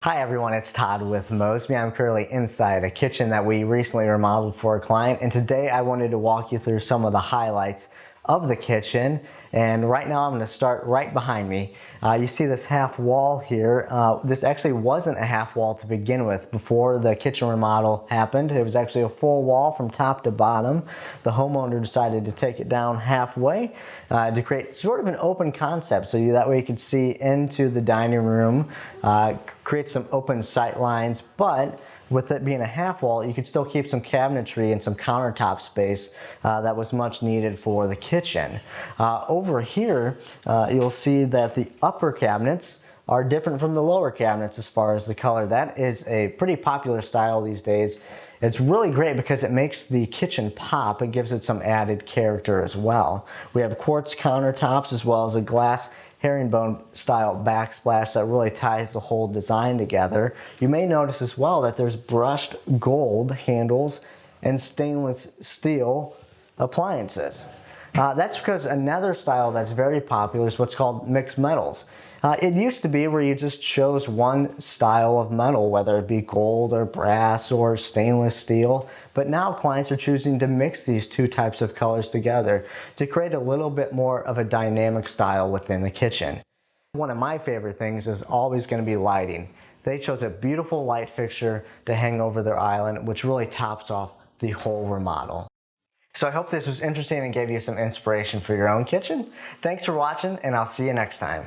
Hi everyone, it's Todd with Mosby. I'm currently inside a kitchen that we recently remodeled for a client, and today I wanted to walk you through some of the highlights of the kitchen. And right now I'm going to start right behind me. You see this half wall here. This actually wasn't a half wall to begin with before the kitchen remodel happened. It was actually a full wall from top to bottom. The homeowner decided to take it down halfway to create sort of an open concept, so that way you could see into the dining room, create some open sight lines, but with it being a half wall, you could still keep some cabinetry and some countertop space that was much needed for the kitchen. Over here, you'll see that the upper cabinets are different from the lower cabinets as far as the color. That is a pretty popular style these days. It's really great because it makes the kitchen pop. It gives it some added character as well. We have quartz countertops as well as a glass herringbone style backsplash that really ties the whole design together. You may notice as well that there's brushed gold handles and stainless steel appliances. That's because another style that's very popular is what's called mixed metals. It used to be where you just chose one style of metal, whether it be gold or brass or stainless steel, but now clients are choosing to mix these two types of colors together to create a little bit more of a dynamic style within the kitchen. One of my favorite things is always going to be lighting. They chose a beautiful light fixture to hang over their island, which really tops off the whole remodel. So I hope this was interesting and gave you some inspiration for your own kitchen. Thanks for watching, and I'll see you next time.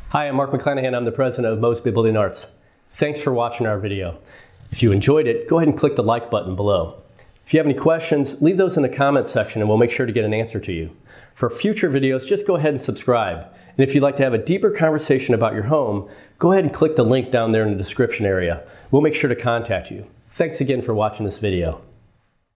Hi, I'm Mark McClanahan. I'm the president of Mosby Building Arts. Thanks for watching our video. If you enjoyed it, go ahead and click the like button below. If you have any questions, leave those in the comments section and we'll make sure to get an answer to you. For future videos, just go ahead and subscribe. And if you'd like to have a deeper conversation about your home, go ahead and click the link down there in the description area. We'll make sure to contact you. Thanks again for watching this video.